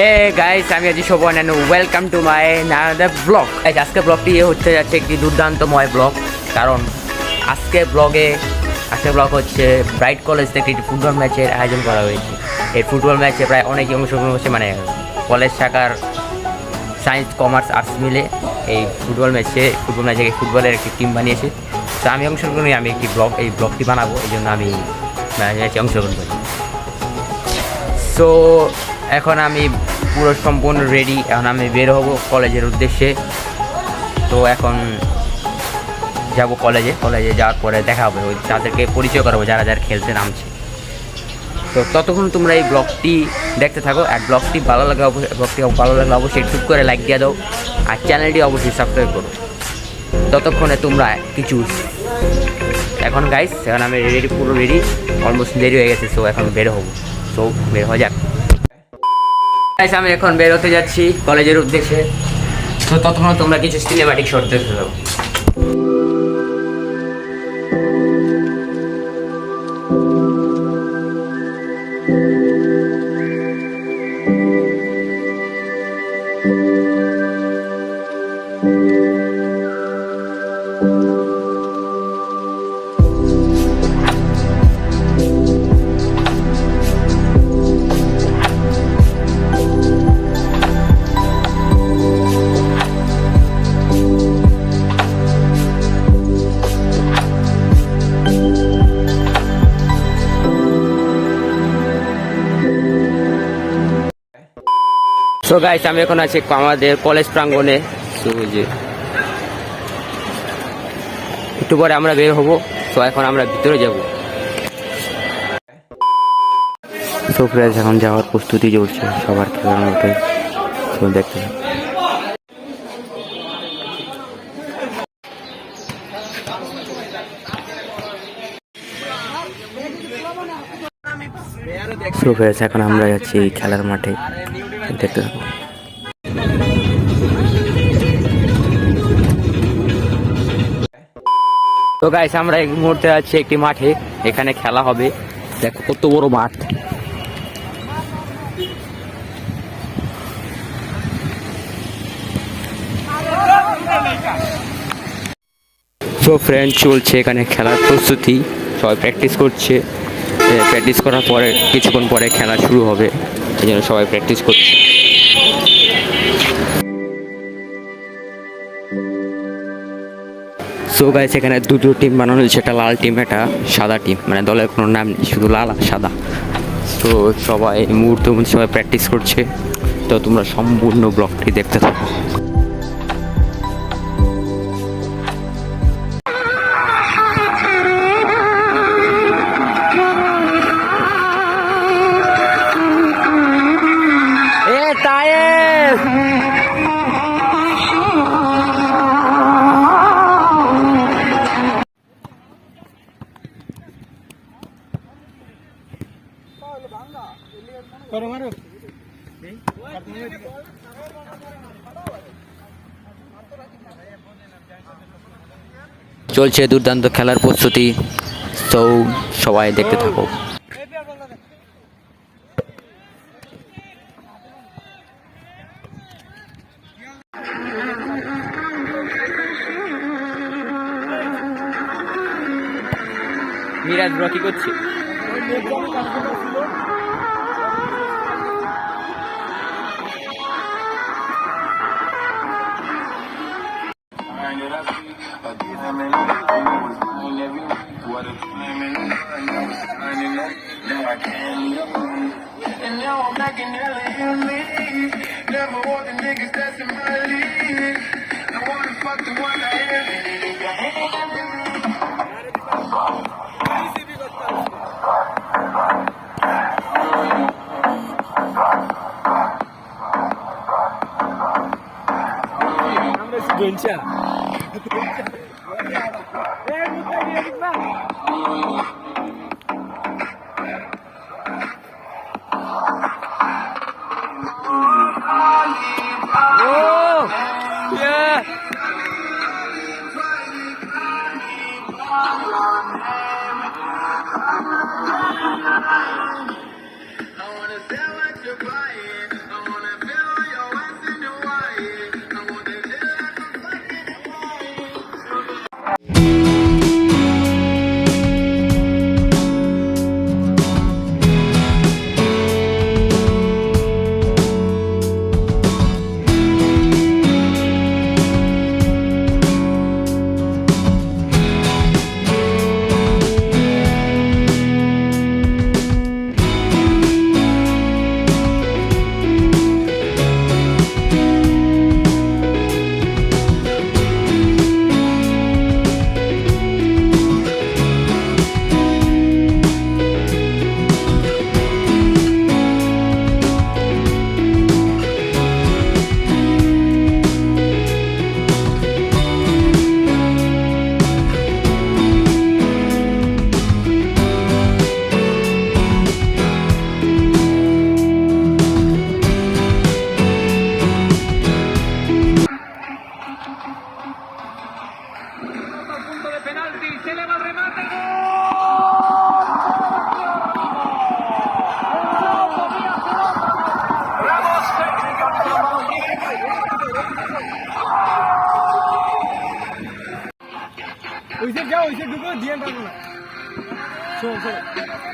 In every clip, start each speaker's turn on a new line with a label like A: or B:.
A: হে guys, আমি আছি Shovan and welcome to my another blog. আজকে ব্লগটি হচ্ছে যাচ্ছে একটি দুর্দান্তময় ব্লগ, কারণ আজকে ব্লগ হচ্ছে ব্রাইট কলেজ থেকে একটি ফুটবল ম্যাচের আয়োজন করা হয়েছে। এই ফুটবল ম্যাচে প্রায় অনেকেই অংশগ্রহণ করছে, মানে কলেজ শাখার সায়েন্স, কমার্স, আর্টস মিলে এই ফুটবলের ফুটবলের একটি টিম বানিয়েছে। তো আমি অংশগ্রহণ করি, আমি এই ব্লগটি বানাবো, এই জন্য আমি ম্যাচে অংশগ্রহণ করি। সো এখন আমি পুরো সম্পূর্ণ রেডি, এখন আমি বের হব কলেজের উদ্দেশ্যে। তো এখন যাব কলেজে যাওয়ার পরে দেখা হবে, ওই তাদেরকে পরিচয় করাবো যারা খেলতে নামছে। তো ততক্ষণ তোমরা এই ব্লগটি দেখতে থাকো, আর ব্লগটি ভালো লাগলে অবশ্যই টুক করে লাইক দিয়ে দাও, আর চ্যানেলটি অবশ্যই সাবস্ক্রাইব করো। ততক্ষণে তোমরা কিছু এখন আমি পুরো রেডি, অলমোস্ট দেরি হয়ে গেছে। সো এখন বের হবো, সো বের হওয়া যাক। আমি এখন বের হতে যাচ্ছি কলেজের উদ্দেশ্যে। তো ততক্ষণ তোমরা কিছু সিনেমাটিক শট দেখতে দাও। সো গাইস, আমি এখন আছি আমাদের কলেজ প্রাঙ্গণে। সো যে একটু পরে আমরা বের হব। তো এখন আমরা ভিতরে যাব। সো ফ্রেন্ডস, এখন যাওয়ার প্রস্তুতি চলছে সবার খেলার মধ্যে। তো দেখতে সো ফ্রেন্ডস, এখন আমরা যাচ্ছি খেলার মাঠে, দেখতে থাকো। তো গাইস, আমরা এই মুহূর্তে আছি একটি মাঠে, এখানে খেলা হবে। দেখো কত বড় মাঠ। সো ফ্রেন্ড, চলছে এখানে খেলার প্রস্তুতি, সবাই প্র্যাকটিস করছে। প্র্যাকটিস করার পরে কিছুক্ষণ পরে খেলা শুরু হবে, এই জন্য সবাই প্র্যাকটিস করছে। সো গাইস, এখানে দুটো টিম বানানো হয়েছে, একটা লাল টিম, একটা সাদা টিম, মানে দলের কোনো নাম নেই, শুধু লাল আর সাদা। তো সবাই মুহূর্তে সবাই প্র্যাকটিস করছে। তো তোমরা সম্পূর্ণ ব্লগটি দেখতে থাকো। চলছে দুর্দান্ত খেলার প্রস্তুতি, তো সবাই দেখতে থাকো। মিরাজ ব্রো কি করছে? Gonca. Oh, yeah. I wanna sell what you're buying. I wanna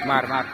A: মার মার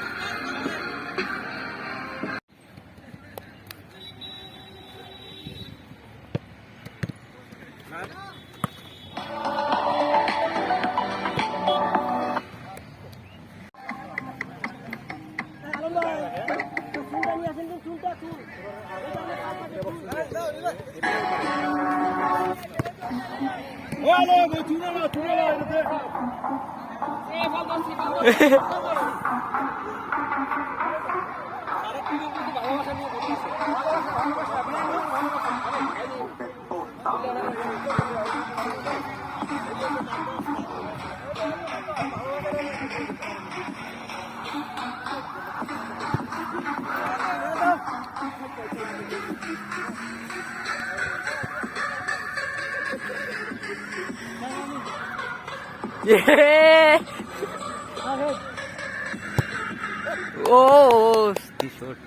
A: Oh, this shot.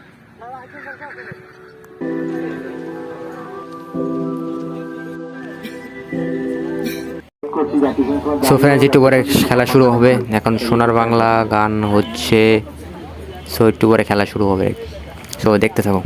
A: So friends, একটু পরে খেলা শুরু হবে। এখন সোনার বাংলা গান হচ্ছে, সো একটু পরে খেলা শুরু হবে। সো দেখতে থাকো।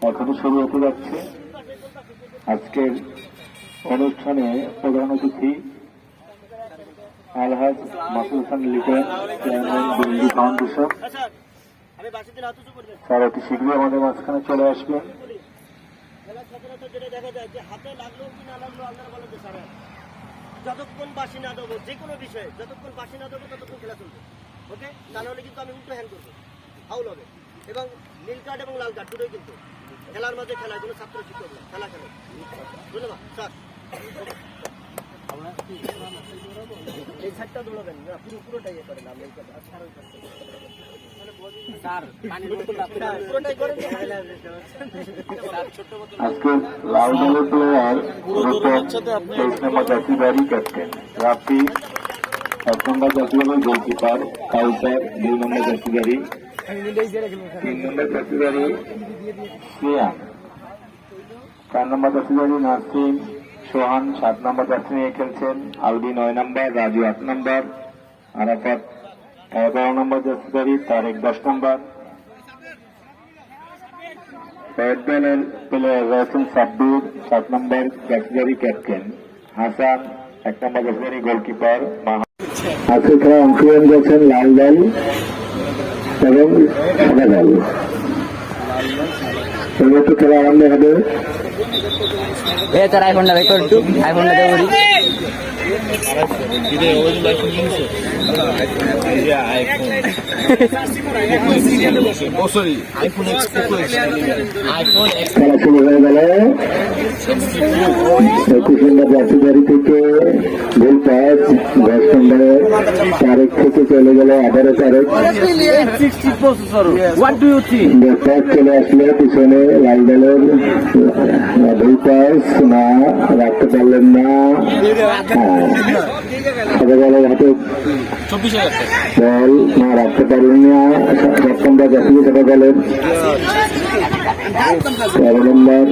B: এখনো শুরু হতে যাচ্ছে। আজকের অনুষ্ঠানে প্রধান অতিথি আলহাজ মাসুদ হাসান লিটন, চেয়ারম্যান বিরোধী ফাউন্ডেশন। স্যার অতি শীঘ্রই আমাদের মাঝখানে চলে আসবেন।
C: যতক্ষণ বাসি না দেবো, যে কোনো বিষয়ে যতক্ষণ বাসি না দেবো ততক্ষণ খেলা চলবে। ওকে, তা নাহলে কিন্তু আমি উল্টো হ্যান্ড করবো, ফাউল হবে। এবং নীল কার্ড এবং লাল কার্ড দুটোই কিন্তু খেলার মাঝে খেলায় কোনো ছাত্র শিক্ষক না, খেলা খেলে। ধন্যবাদ স্যার। সাইডটা দৌড়াবেন না, পুরোটাই ইয়ে করেন, আমি পুরোটাই করেন।
B: আজকে লাল দলের প্লেয়ার 23 নম্বর জাতীয়বাড়ি ক্যাপ্টেন রাফি, 1 নম্বর জাতীয়বাড়ি গোলকিপার কাউসার, 2 নম্বর জাতীয়বাড়ি, 3 নম্বর জাতীয়বাড়ি সিয়াম, 4 নম্বর জাতীয়বাড়ি নাসিম, সোহান 7 নম্বর জাতীয় নিয়ে খেলছেন, আলবি 9 নম্বর, রাজু 8 নম্বর, আরাফাত 11 নম্বর জাতীয়বাড়ি, তারেক 10 নম্বর। দলের প্লেয়ার রয়েছেন সাব্বির 7 নম্বর জাতীয়বাড়ি ক্যাপ্টেন, হাসান 1 নম্বর জাতীয়বাড়ি গোলকিপার। আজকে খেলা অংশগ্রহণ করছেন লাল দল এবং সাদা দল। একটু খেলা আরম্ভ হবে।
A: তোর আইফোনটা বের কর, একটু আইফোনটা দেবো।
B: খেলা শুরু হয়ে গেল। 21 নম্বর জাতীয়বাড়ি থেকে গোল পাস, 10 নম্বরে তারেক থেকে চলে গেল আবারও তারেক। পাস চলে আসলে পিছনে লাল দলের গোল পাস না রাখতে পারলেন না, সাদা দলের হাতে বল না রাখতে পারলেন না। 7 নম্বর জাতীয় সাদা দলের 13 নম্বর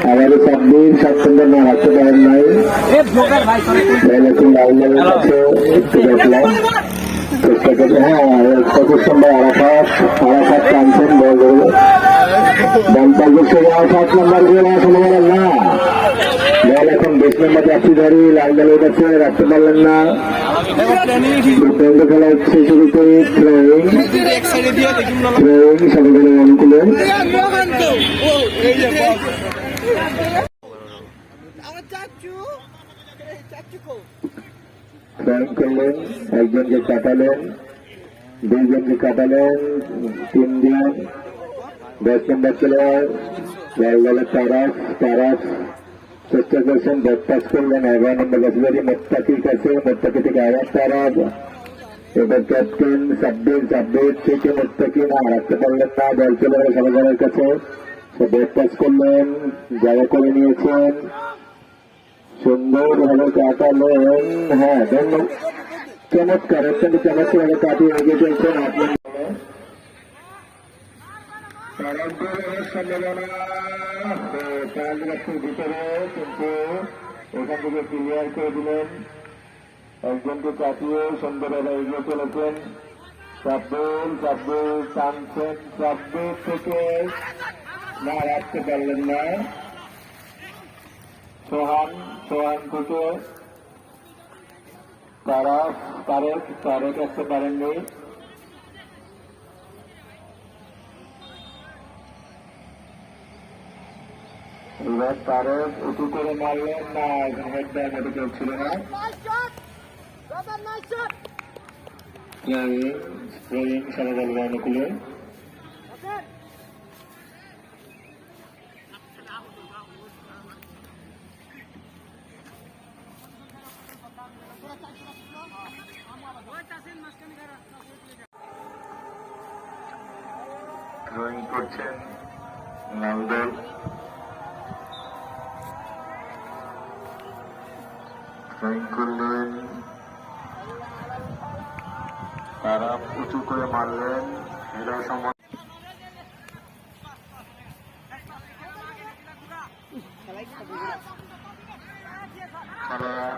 B: আবারও 7 নম্বর না রাখতে পারেন নাই। এখন লাল দলের কাছে একটু দেখলাম চেষ্টা করছে। হ্যাঁ, 25 নম্বর আরাফাত টানছেন বল ধরবে ডান পাশের সঙ্গে 7 নম্বর গোল সম্ভাবনা না। বল এখন 20 নম্বর জাতীয়বাড়ি লাল দলের কাছে রাখতে পারলেন না। খেলা হচ্ছে শুরুতে থ্রোয়িং সাদা দলের অনুকূলে। থ্রোয়িং করলেন, একজনকে কাটালেন, 2জনকে কাটালেন, 3জন। 10 নম্বর প্লেয়ার লাল দলের তারাস চেষ্টা করছেন, ব্যাট পাস করলেন 11 নম্বর জাতীয়বাড়ি মোত্তাকির কাছে, মোত্তাকি থেকে আবার তারাস। এবার ক্যাপ্টেন সাব্বির থেকে মোত্তাকি না রাখতে পারলেন না, বল চলে গেল সাদা দলের কাছে। ব্যাট পাস করলেন, জায়গা করে নিয়েছেন, সুন্দরভাবে কাটালেন। হ্যাঁ, ধন্যবাদ, চমৎকার, অত্যন্ত চমৎকারভাবে কাটিয়ে এগিয়ে চলছেন আপনি। সম্ভাবনা 5 লক্ষের ভিতরে, কিন্তু এখান থেকে ক্লিয়ার করে দিলেন, একজনকে কাটিয়ে সুন্দরভাবে এগিয়ে চলেছেন। সাব্বির টানছেন, সাব্বির থেকে না রাখতে পারলেন না। সোহান থেকে তারেক আসতে পারেননি। এবার তারেক উঁচু করে মারলেন না, হেড দেওয়ার মতো কেউ ছিল না। সাদা দলের অনুকূলে থ্রোয়িং করছেন লাল দল। থ্রোয়িং করলেন, তারা উঁচু করে মারলেন, এরা সময়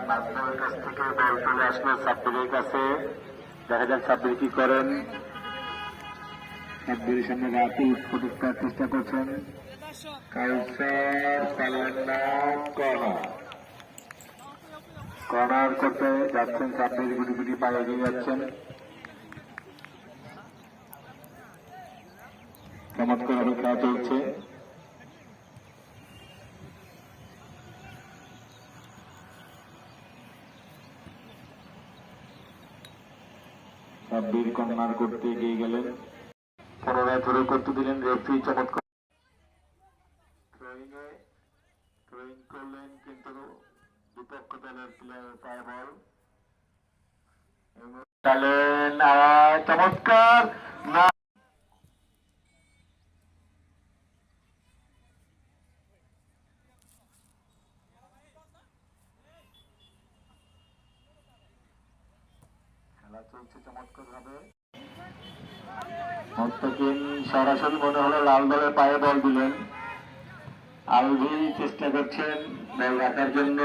B: নাজমুলের কাছ থেকে বল চলে আসলো সাব্বিরের কাছে। দেখা যাক সাব্বির কি করেন। সাব্বিরের সামনে রাতুল প্রতিষ্ঠার চেষ্টা করছেন, কাউসার পারলেন না। কর্নার করতে যাচ্ছেন সাব্বির, গুটি পায়ে এগিয়ে যাচ্ছেন। চমৎকারভাবে খেলা চলছে। সাব্বির কর্নার করতে এগিয়ে গেলেন, পুনরায় ধরে করতে দিলেন রেফারি। চমৎকার থ্রোয়িং করলেন, কিন্তু বিপক্ষ দলের প্লেয়ার পায় বল টালেন চমৎকার না খেলা চলছে চমৎকার ভাবে মোস্তাকিম সরাসরি মনে হলো লাল দলের পায়ে বল দিলেন আলভি চেষ্টা করছেন বল রাখার জন্য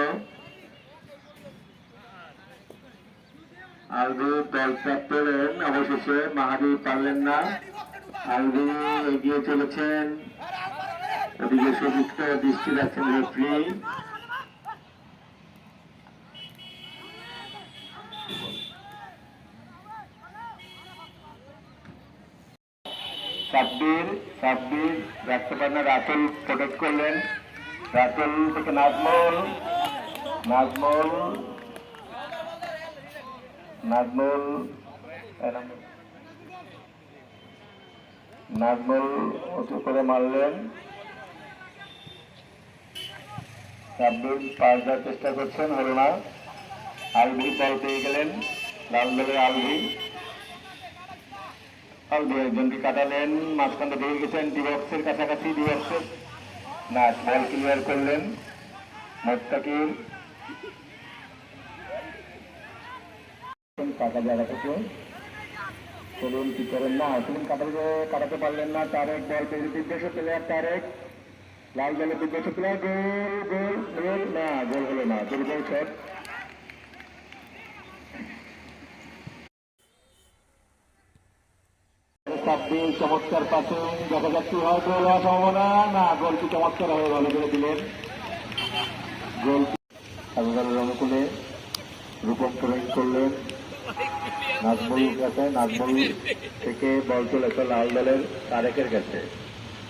B: আলভি বল প্রাপ্ত হলেন অবশেষে মাহাদি পারলেন না আলভি এগিয়ে চলেছেন ওদিকে সুযুক্ত দৃষ্টি রাখছেন রেফারি সাব্বির রাখতে পারেন রাসেল প্রোটেক্ট করলেন রাসেল থেকে নাজমুল উঁচু করে মারলেন সাব্বির পাস দেওয়ার চেষ্টা করছেন হলো না আলভি বল পেয়ে গেলেন লাল দলের আলভি একজনকে কাটালেন মাঝখানে বেরিয়ে গেছেন ডিবক্সের কাছাকাছি ডিবক্সের না বল ক্লিয়ার করলেন মোস্তাকিম কাটা জায়গা থেকে চলুন কি করেন না চলুন কাটাতে পারলেন না তারেক বল পেয়ে বিদ্বেষ প্লেয়ার তারেক লাল দলের বিদ্বেষ প্লেয়ার গোল না গোল হলো না দুর্বল শট সাব্বির চমৎকার পাশে দেখা যাচ্ছে হয় গোল হওয়ার সম্ভাবনা না গোলটি চমৎকার হয়ে ভালো করে দিলেন গোল সাজুদারের অনুকূলে রূপান্তরণ করলেন নাজমুল কাছে নাজমুল থেকে বল চলেছে লাল দলের তারেকের কাছে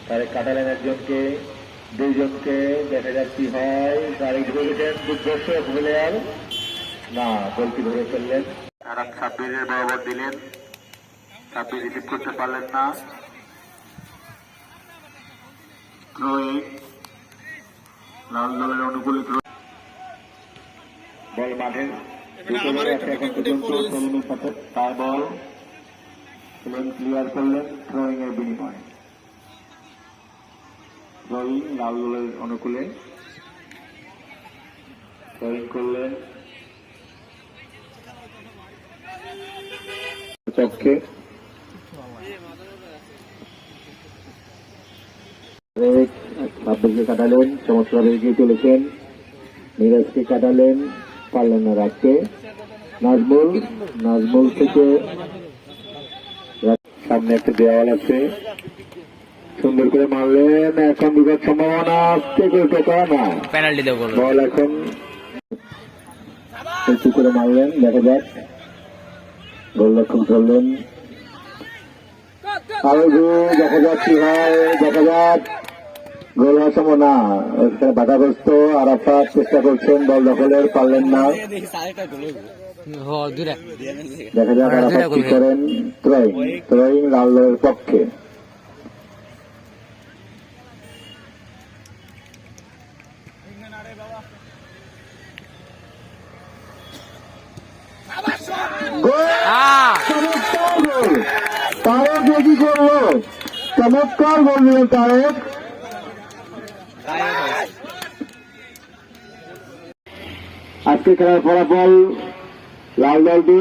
B: তারেক কাটালেন একজনকে দুইজনকে দেখা যাচ্ছে হয় তারেক ধরে গেছেন দুর্দর্শ প্লেয়ার না গোলটি ধরে ফেললেন আর সাব্বিরের বরাবর দিলেন সাব্বির রিসিভ করতে পারলেন না লাল দলের অনুকূলে বল মাঠের এখন পর্যন্ত সেলিমের সাথে তার বল সেলিম ক্লিয়ার করলেন থ্রোয়িং এর বিনিময়ে থ্রোয়িং লাল দলের অনুকূলে থ্রোয়িং করলেন পক্ষে সাব্বিরকে কাটালেন চমৎকার এগিয়ে চলেছেন মিরাজকে কাটালেন পারলেন না রাখতে নাজমুল থেকে সামনে একটা দেওয়াল আছে সুন্দর করে মারলেন এখন বিপদ সম্ভাবনা না
A: পেনাল্টি দেবো
B: বল এখন উঁচু করে মারলেন দেখা যাক গোলরক্ষক ধরলেন আরো দেখা যাক কি হয় দেখা যাক গোল হওয়ার সম্ভাবনা এখানে বাধাগ্রস্ত আরাফাত চেষ্টা করছেন বল দখলের পারলেন না দেখা যাক আরাফাত কি করেন থ্রোয়িং লাল দলের পক্ষে তারেক কি করলো চমৎকার গোল দিলেন তারেক আজকে খেলার ফলাফল লাল দল 2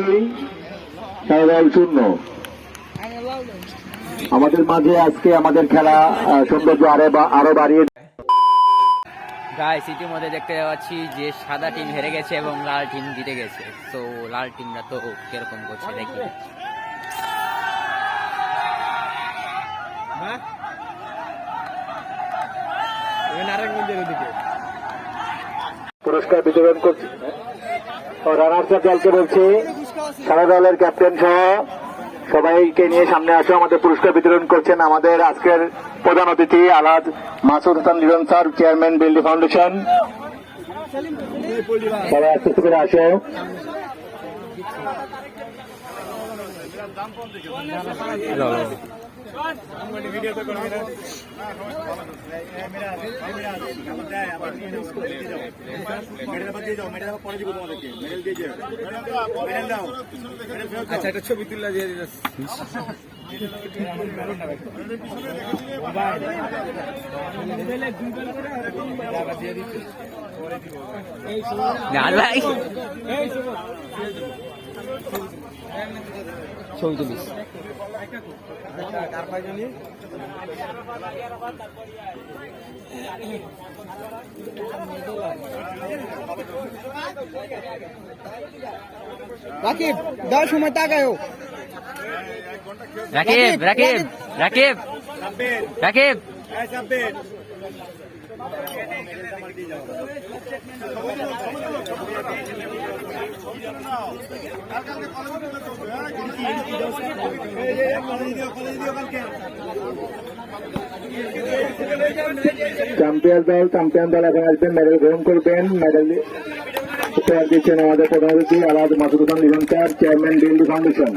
B: সাদা দল 0 আমাদের মাঝে আজকে আমাদের খেলা সৌন্দর্য আরো বাড়িয়ে
A: গাইস ইতিমধ্যে দেখতে পাচ্ছি যে সাদা টিম হেরে গেছে এবং লাল টিম জিতে গেছে তো লাল টিমরা তো কিরকম করছে দেখি
B: পুরস্কার বিতরণ করছে রানার্স দলকে বলছে সারা দলের ক্যাপ্টেন সহ সবাইকে নিয়ে সামনে আসো আমাদের পুরস্কার বিতরণ করছেন আমাদের আজকের প্রধান অতিথি আলহাজ মাসুদ হাসান লিটন স্যার চেয়ারম্যান বিল্ডি ফাউন্ডেশন সবাই আস্তে আস্তে করে আসো
D: আচ্ছা একটা ছবি তুলে দিয়ে দিতে
A: ভাই
D: ছবি তুলিস রাকিব দাও সময় তাকায়ও
A: রাকিব রাকিব রাকিব রাকিব
B: চ্যাম্পিয়ন দল এখন আসবেন, মেডেল গ্রহণ করবেন। মেডেল উপহার দিচ্ছেন আমাদের প্রধান অতিথি আলাদ মাসুদ খান লিভান্টার, চেয়ারম্যান বিএনপি ফাউন্ডেশন।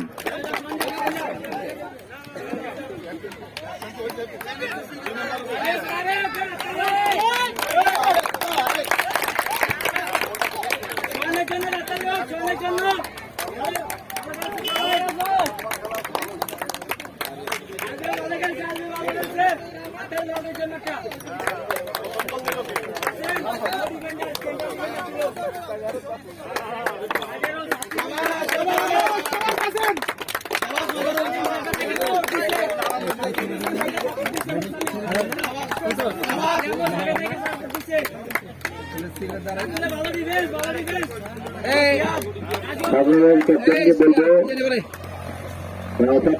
B: আপনাদের ক্যাপ্টেনকে বলবো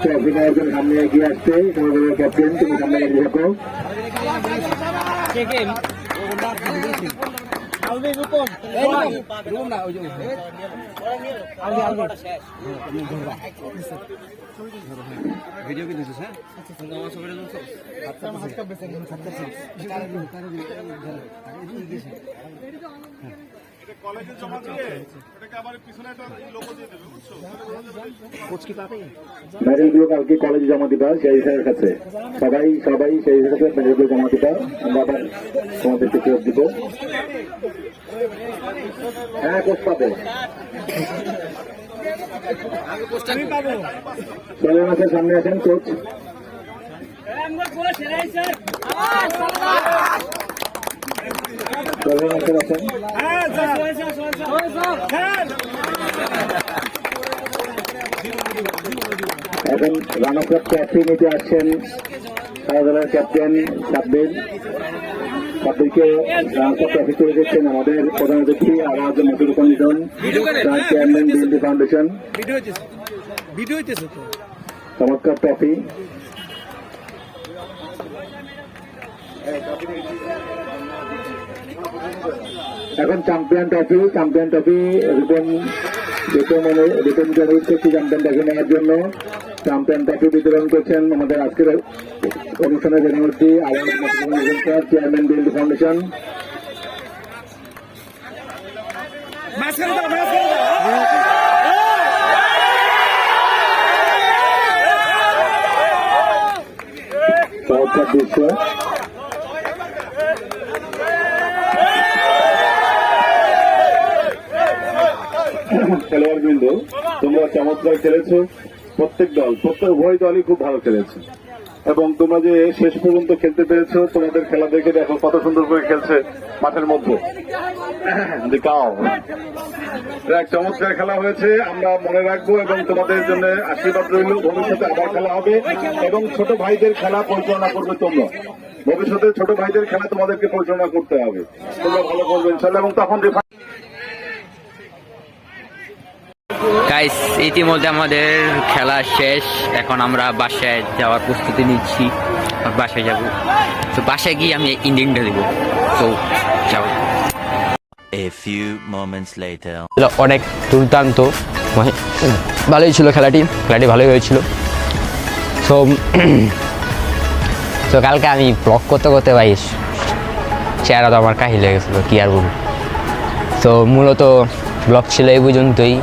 B: ট্রফিটা একজন সামনে এগিয়ে আসছে। ক্যাপ্টেন তুমি সামনে এগিয়ে থাকো।
D: ভিডিও কি দিছিস হ্যাঁ
B: মেডেলগুলো কালকে কলেজে জমা দিবা সেই স্যারের কাছে। সবাই সবাই সেই হিসাবে মেডেলগুলো জমা দিবা। আমরা আবার তোমাদেরকে ফেরত দিব। হ্যাঁ, কোচ পাবে। চলেন আছে, সামনে আসেন কোচ। চলেন আসেন। এখন রানার্স আপ ট্রফি নিতে আসছেন খেলাধুলার ক্যাপ্টেন সাব্বির। সাব্বিরকে রানার্স আপ ট্রফি তুলে দিচ্ছেন আমাদের প্রধান অতিথি আওয়াজ মাসুদ কন্ডিশন, চেয়ারম্যান বিএনপি ফাউন্ডেশন।
D: ভিডিও হইতেছে তো
B: চমৎকার ট্রফি। এখন চ্যাম্পিয়ন ট্রফি রিপন জরুরি করছি চ্যাম্পিয়ন ট্রফি নেওয়ার জন্য। চ্যাম্পিয়ন ট্রফি বিতরণ করছেন আমাদের আজকের অনুষ্ঠানের জনমূর্তি আওয়াজ চেয়ারম্যান বিএনপি ফাউন্ডেশন। চমৎকার দৃশ্য। খেলোয়াড়বৃন্দ, তোমরা চমৎকার খেলেছো। উভয় দলই খুব ভালো খেলেছে এবং তোমরা যে শেষ পর্যন্ত খেলতে পেরেছো, তোমাদের খেলা দেখে দেখো কত সুন্দর করে খেলছে মাঠের মধ্যে। এক চমৎকার খেলা হয়েছে, আমরা মনে রাখবো এবং তোমাদের জন্য আশীর্বাদ রইল। ভবিষ্যতে আবার খেলা হবে এবং ছোট ভাইদের খেলা পরিচালনা করবে তোমরা। ভবিষ্যতে ছোট ভাইদের খেলা তোমাদেরকে পরিচালনা করতে হবে। তোমরা ভালো করবে ইনশাল্লাহ। এবং তখন
A: গাইস, ইতিমধ্যে আমাদের খেলা শেষ। এখন আমরা বাসায় যাওয়ার প্রস্তুতি নিচ্ছি। বাসায় যাব, তো বাসায় গিয়ে আমি ইন্ডিংটা দেবো। তো যাও।
E: A few moments later.
A: অনেক দুর্দান্ত, ভালোই ছিল খেলাটি ভালোই হয়েছিল। তো কালকে আমি ব্লগ করতে করতে ভাই চেহারা তো আমার কাহিল হয়ে গেছিলো, কি আর বলবো। তো মূলত ব্লগ ছিল এই পর্যন্তই।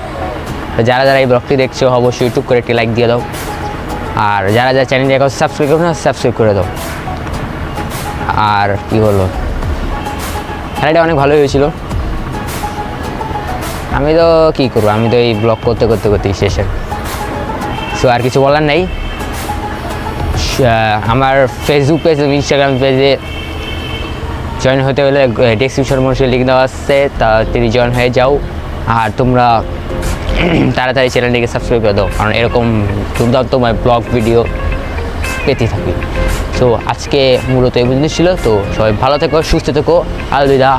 A: যারা যারা এই ব্লগটি দেখছো অবশ্যই ইউটিউব করে একটি লাইক দিয়ে দাও আর যারা যারা চ্যানেলটি এখন সাবস্ক্রাইব করো না সাবস্ক্রাইব করে দাও। আর কি বলবো, খেলাটা অনেক ভালো হয়েছিল। আমি তো কী করবো, আমি তো এই ব্লগ করতে শেষে, সো আর কিছু বলার নেই। আমার ফেসবুক পেজ এবং ইনস্টাগ্রাম পেজে জয়েন হতে হলে ডেসক্রিপশন বক্সে লিঙ্ক দেওয়া আসছে, তা তিনি জয়েন হয়ে যাও। আর তোমরা তাড়াতাড়ি চ্যানেলটিকে সাবস্ক্রাইব করে দাও, কারণ এরকম দুর্দান্ত ব্লগ ভিডিও পেতে থাকি। সো আজকে মূলত এই পর্যন্ত ছিল। তো সবাই ভালো থেকো, সুস্থ থেকো, আলবিদা।